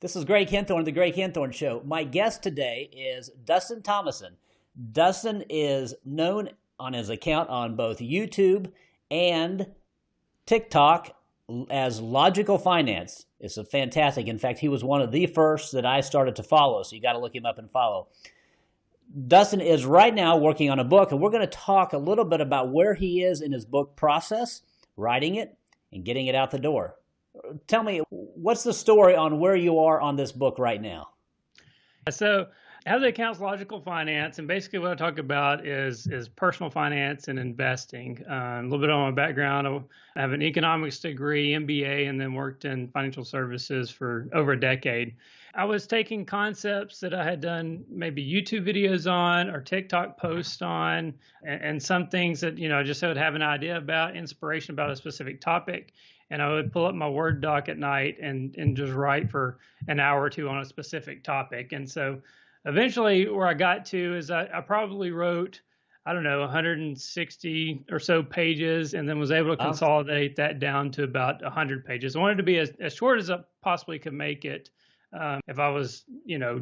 This is Greg Henthorne, The Greg Henthorne Show. My guest today is Dustin Thomason. Dustin is known on his account on both YouTube and TikTok as Logical Finance. It's a fantastic. In fact, he was one of the first that I started to follow, so you got to look him up and follow. Dustin is right now working on a book, and we're going to talk a little bit about where he is in his book process, writing it, and getting it out the door. Tell me, what's the story on where you are on this book right now? So I have the accounts Logical Finance, and basically what I talk about is personal finance and investing. A little bit on my background. I have an economics degree, MBA, and then worked in financial services for over a decade. I was taking concepts that I had done maybe YouTube videos on or TikTok posts on, and some things that, I just would have an idea about, inspiration about a specific topic. And I would pull up my Word doc at night and just write for an hour or two on a specific topic. And so eventually where I got to is I probably wrote, 160 or so pages, and then was able to consolidate that down to about 100 pages. I wanted to be as short as I possibly could make it. If I was,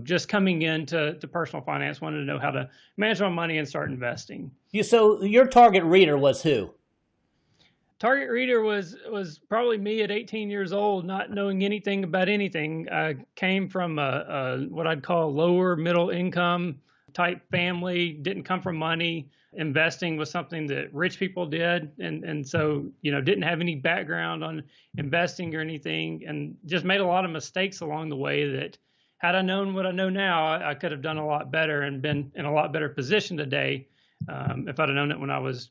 just coming into personal finance, wanted to know how to manage my money and start investing. So your target reader was who? Target reader was probably me at 18 years old, not knowing anything about anything. I came from a what I'd call lower middle income type family, didn't come from money. Investing was something that rich people did. And so, didn't have any background on investing or anything, and just made a lot of mistakes along the way that had I known what I know now, I could have done a lot better and been in a lot better position today. If I'd have known it when I was,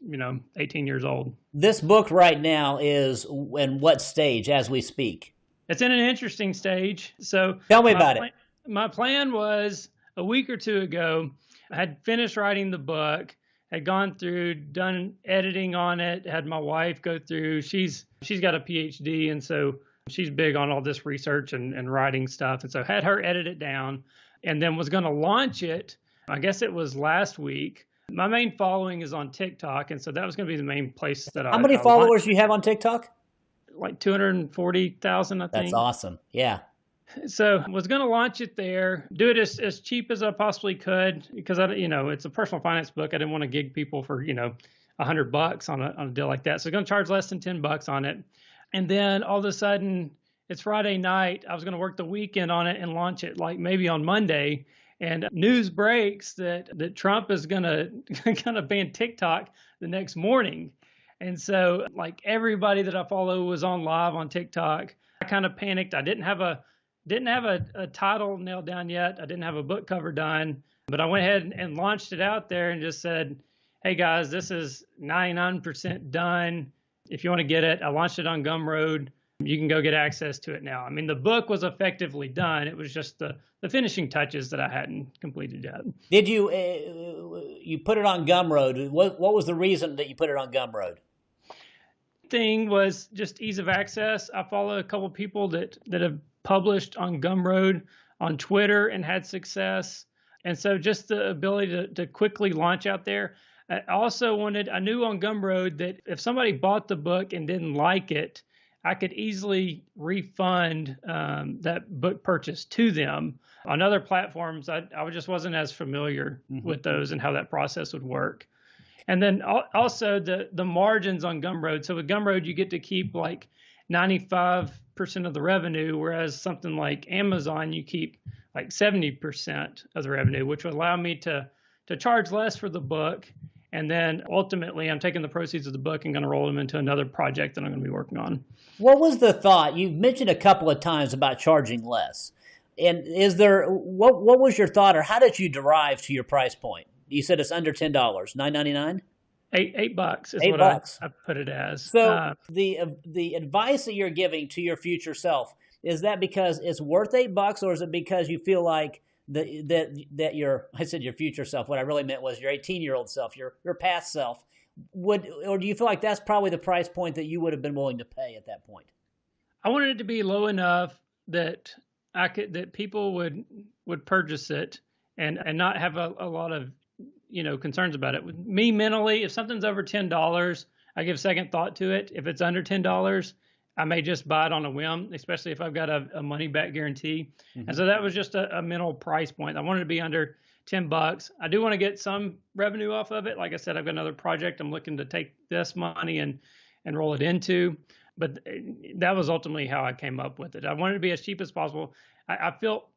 18 years old. This book right now is in what stage as we speak? It's in an interesting stage. So tell me about it. My plan was a week or two ago, I had finished writing the book, had gone through, done editing on it, had my wife go through. She's got a PhD, and so she's big on all this research and writing stuff. And so had her edit it down, and then was going to launch it. I guess it was last week. My main following is on TikTok, and so that was going to be the main place that How many followers do you have on TikTok? Like 240,000, I think. That's awesome. Yeah. So was going to launch it there, do it as cheap as I possibly could, because it's a personal finance book. I didn't want to gig people for $100 on a deal like that. So I'm going to charge less than $10 on it, and then all of a sudden it's Friday night. I was going to work the weekend on it and launch it like maybe on Monday. And news breaks that Trump is gonna ban TikTok the next morning. And so like everybody that I follow was on live on TikTok. I kind of panicked. I didn't have a title nailed down yet. I didn't have a book cover done, but I went ahead and launched it out there and just said, hey guys, this is 99% done. If you want to get it, I launched it on Gumroad. You can go get access to it now. I mean, the book was effectively done. It was just the finishing touches that I hadn't completed yet. Did you put it on Gumroad? What was the reason that you put it on Gumroad? Thing was just ease of access. I follow a couple people that have published on Gumroad on Twitter and had success. And so just the ability to quickly launch out there. I knew on Gumroad that if somebody bought the book and didn't like it, I could easily refund that book purchase to them. On other platforms, I just wasn't as familiar with those and how that process would work. And then also the margins on Gumroad. So with Gumroad, you get to keep like 95% of the revenue, whereas something like Amazon, you keep like 70% of the revenue, which would allow me to charge less for the book. And then ultimately, I'm taking the proceeds of the book and going to roll them into another project that I'm going to be working on. What was the thought? You've mentioned a couple of times about charging less. And what was your thought, or how did you derive to your price point? You said it's under $10, $9.99? $8 is what I put it as. So the advice that you're giving to your future self, is that because it's worth $8, or is it because you feel like that I said your future self, what I really meant was your 18-year-old self, your past self, or do you feel like that's probably the price point that you would have been willing to pay at that point? I wanted it to be low enough that that people would purchase it and not have a lot of concerns about it. With me mentally, if something's over $10, I give second thought to it. If it's under $10, I may just buy it on a whim, especially if I've got a money back guarantee. And so that was just a mental price point. I wanted to be under $10. I do want to get some revenue off of it. Like I said, I've got another project I'm looking to take this money and roll it into. But that was ultimately how I came up with it. I wanted to be as cheap as possible. I felt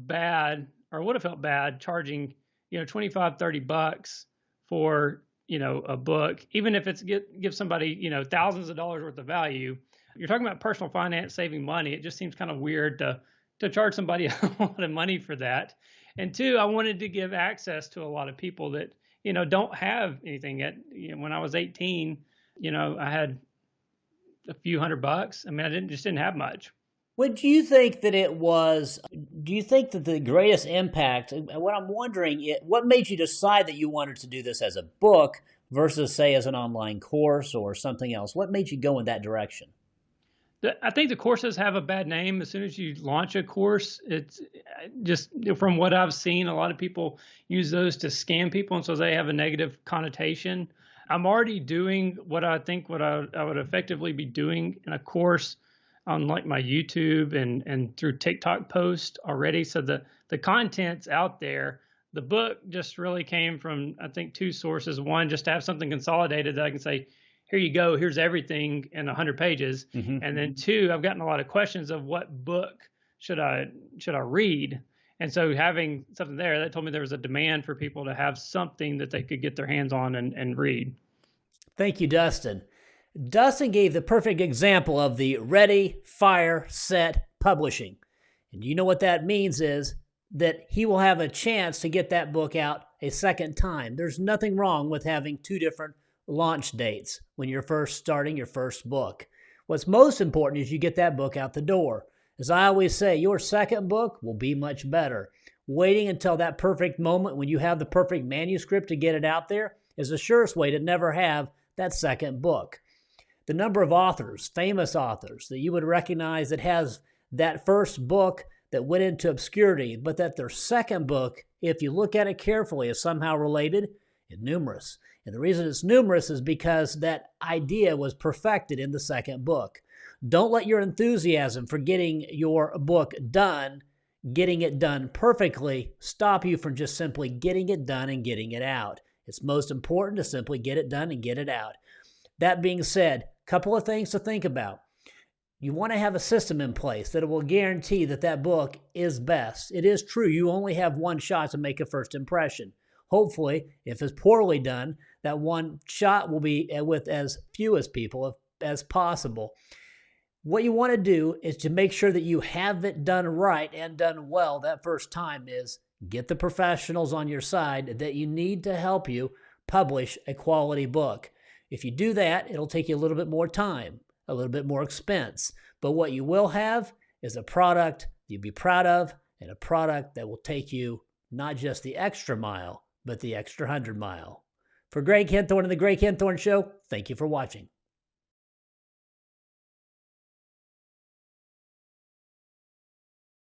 bad, or would have felt bad charging, $25-$30 for, a book, even if it's give somebody, thousands of dollars worth of value. You're talking about personal finance, saving money. It just seems kind of weird to charge somebody a lot of money for that. And two, I wanted to give access to a lot of people that, don't have anything yet. When I was 18, I had a few $100. I mean, I just didn't have much. What do you think that it was? Do you think that the greatest impact, what I'm wondering, what made you decide that you wanted to do this as a book versus, say, as an online course or something else? What made you go in that direction? I think the courses have a bad name. As soon as you launch a course, it's just, from what I've seen, a lot of people use those to scam people, and so they have a negative connotation. I'm already doing what I would effectively be doing in a course on like my YouTube and through TikTok posts already. So the content's out there. The book just really came from, I think, two sources. One, just to have something consolidated that I can say, here you go, here's everything in 100 pages. Mm-hmm. And then two, I've gotten a lot of questions of what book should I read? And so having something there, that told me there was a demand for people to have something that they could get their hands on and read. Thank you, Dustin. Dustin gave the perfect example of the ready, fire, set publishing. And you know what that means is that he will have a chance to get that book out a second time. There's nothing wrong with having two different launch dates when you're first starting your first book. What's most important is you get that book out the door. As I always say, your second book will be much better. Waiting until that perfect moment when you have the perfect manuscript to get it out there is the surest way to never have that second book. The number of authors, famous authors, that you would recognize that has that first book that went into obscurity, but that their second book, if you look at it carefully, is somehow related, is numerous. And the reason it's numerous is because that idea was perfected in the second book. Don't let your enthusiasm for getting your book done, getting it done perfectly, stop you from just simply getting it done and getting it out. It's most important to simply get it done and get it out. That being said, a couple of things to think about. You want to have a system in place that will guarantee that that book is best. It is true, you only have one shot to make a first impression. Hopefully, if it's poorly done, that one shot will be with as few as people as possible. What you want to do is to make sure that you have it done right and done well that first time is get the professionals on your side that you need to help you publish a quality book. If you do that, it'll take you a little bit more time, a little bit more expense. But what you will have is a product you'll be proud of and a product that will take you not just the extra mile, but the extra 100 mile. For Greg Henthorne and The Greg Henthorne Show, thank you for watching.